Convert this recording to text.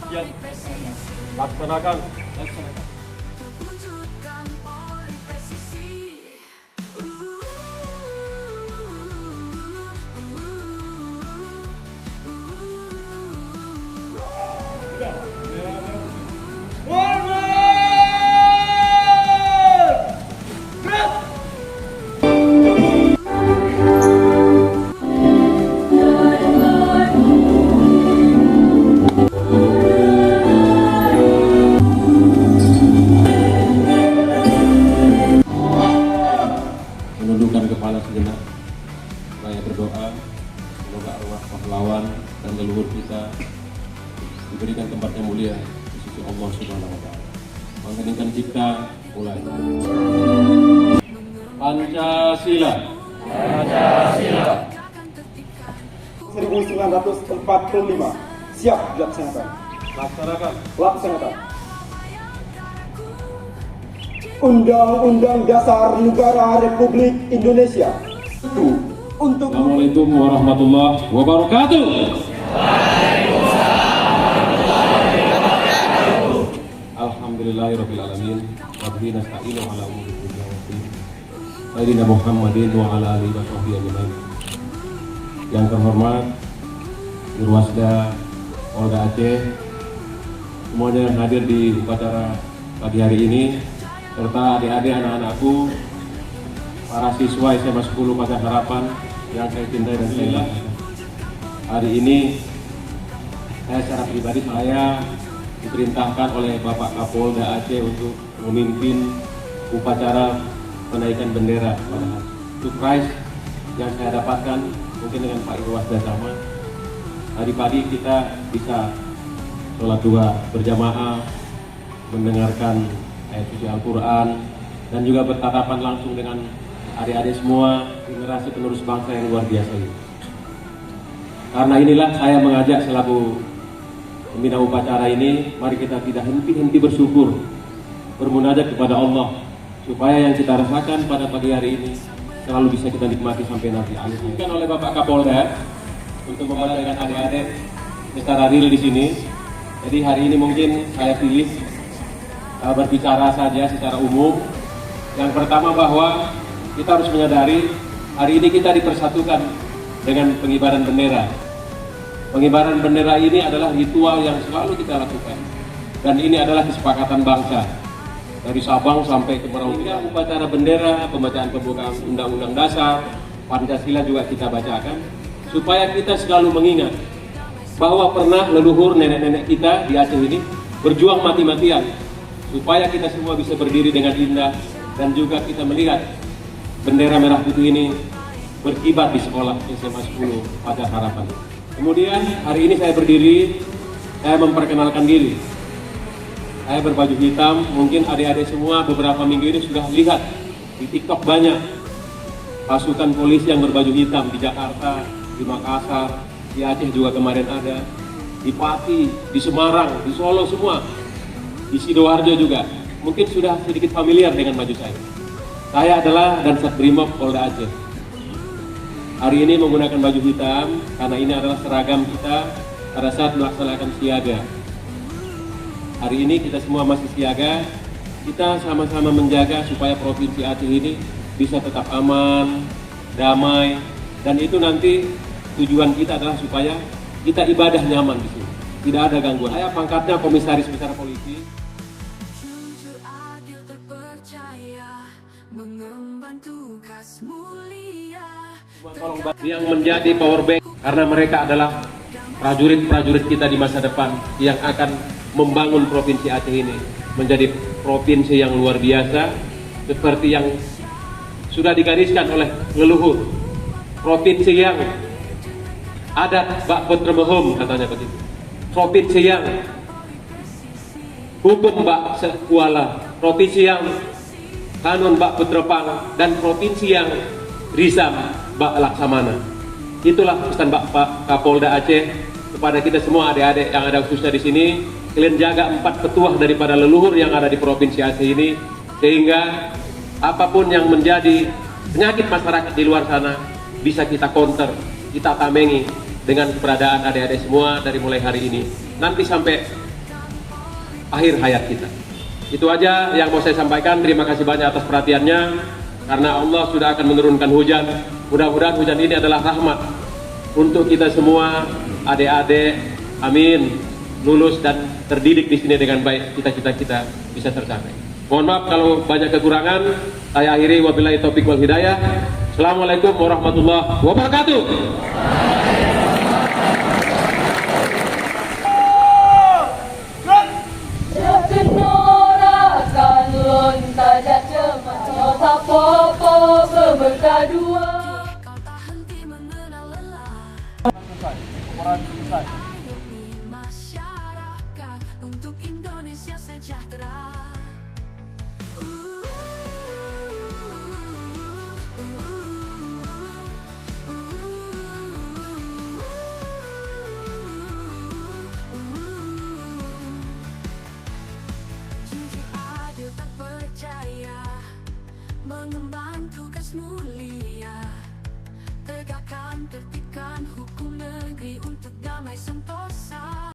Ya, laksanakan. Menundukkan kepala sejenak, saya berdoa semoga arwah pahlawan dan leluhur kita diberikan tempat yang mulia di sisi Allah Subhanahu wa Ta'ala. Mengheningkan cipta, mulai. Pancasila. Pancasila. 1945 siap dilaksanakan. Laksanakan. Laksanakan. Undang-Undang Dasar Negara Republik Indonesia itu untuk Assalamualaikum warahmatullahi wabarakatuh. Alhamdulillahirabbil alamin. Wa bihi nasta'inu ala umuri dunya waddin. Sayyidina Muhammadin wa ala alihi wa sahbihi ajmain. Yang terhormat Irwasda Polda Aceh, semuanya yang hadir di upacara pagi hari ini, serta adik-adik anak-anakku, para siswa SMA 10 Pagar Harapan yang saya cintai dan saya banggakan. Hari ini saya secara pribadi diperintahkan oleh Bapak Kapolda Aceh untuk memimpin upacara penaikan bendera pada hari. Surprise yang saya dapatkan mungkin dengan Pak Irwasda sama. Tadi pagi kita bisa sholat dua berjamaah, mendengarkan ayat suci Al-Quran, dan juga bertatapan langsung dengan adik-adik semua generasi penerus bangsa yang luar biasa ini. Karena inilah saya mengajak selaku pembina upacara ini, mari kita tidak henti-henti bersyukur, bermunajat kepada Allah, supaya yang kita rasakan pada pagi hari ini selalu bisa kita nikmati sampai nanti akhir. Diinginkan oleh Bapak Kapolda untuk membacakan adik-adik secara real di sini. Jadi hari ini mungkin saya pilih berbicara saja secara umum. Yang pertama bahwa kita harus menyadari hari ini kita dipersatukan dengan pengibaran bendera. Pengibaran bendera ini adalah ritual yang selalu kita lakukan, dan ini adalah kesepakatan bangsa dari Sabang sampai ke Merauke. Upacara bendera, pembacaan pembukaan Undang-Undang Dasar Pancasila juga kita bacakan, supaya kita selalu mengingat bahwa pernah leluhur nenek-nenek kita di Aceh ini berjuang mati-matian supaya kita semua bisa berdiri dengan indah, dan juga kita melihat bendera merah putih ini berkibar di sekolah SMA 10 Pagar Harapan. Kemudian hari ini saya berdiri, saya memperkenalkan diri. Saya berbaju hitam, mungkin adik-adik semua beberapa minggu ini sudah lihat di TikTok banyak pasukan polisi yang berbaju hitam di Jakarta, di Makassar, di Aceh juga kemarin ada, di Pati, di Semarang, di Solo semua, di Sidoarjo juga. Mungkin sudah sedikit familiar dengan baju saya. Saya adalah Dansat Brimob Polda Aceh. Hari ini menggunakan baju hitam karena ini adalah seragam kita pada saat melaksanakan siaga. Hari ini kita semua masih siaga, kita sama-sama menjaga supaya Provinsi Aceh ini bisa tetap aman, damai, dan itu nanti tujuan kita adalah supaya kita ibadah nyaman di sini, tidak ada gangguan. Saya pangkatnya Komisaris Besar Polisi. Jujur, adil, terpercaya, mengemban tugas mulia. Yang menjadi power bank karena mereka adalah prajurit-prajurit kita di masa depan yang akan membangun Provinsi Aceh ini menjadi provinsi yang luar biasa seperti yang sudah digariskan oleh leluhur. Provinsi yang adat Bak Putremehum katanya begitu. Provinsi yang hukum Bak Sekuala, provinsi yang kanun Bak Putrepang, dan provinsi yang risam Bak Laksamana. Itulah pesan Pak Kapolda Aceh kepada kita semua adik-adik yang ada khususnya di sini. Kalian jaga 4 petuah daripada leluhur yang ada di Provinsi Aceh ini, sehingga apapun yang menjadi penyakit masyarakat di luar sana bisa kita counter, kita tamengi dengan keberadaan adik-adik semua dari mulai hari ini nanti sampai akhir hayat kita. Itu aja yang mau saya sampaikan. Terima kasih banyak atas perhatiannya, karena Allah sudah akan menurunkan hujan. Mudah-mudahan hujan ini adalah rahmat untuk kita semua, adik-adik. Amin. Lulus dan terdidik di sini dengan baik, cita-cita kita bisa tercapai. Mohon maaf kalau banyak kekurangan. Saya akhiri, wabillahi taufiq wal hidayah. Assalamualaikum warahmatullahi wabarakatuh. Kau tak henti mengenal lelah. Selesai. Laporan selesai.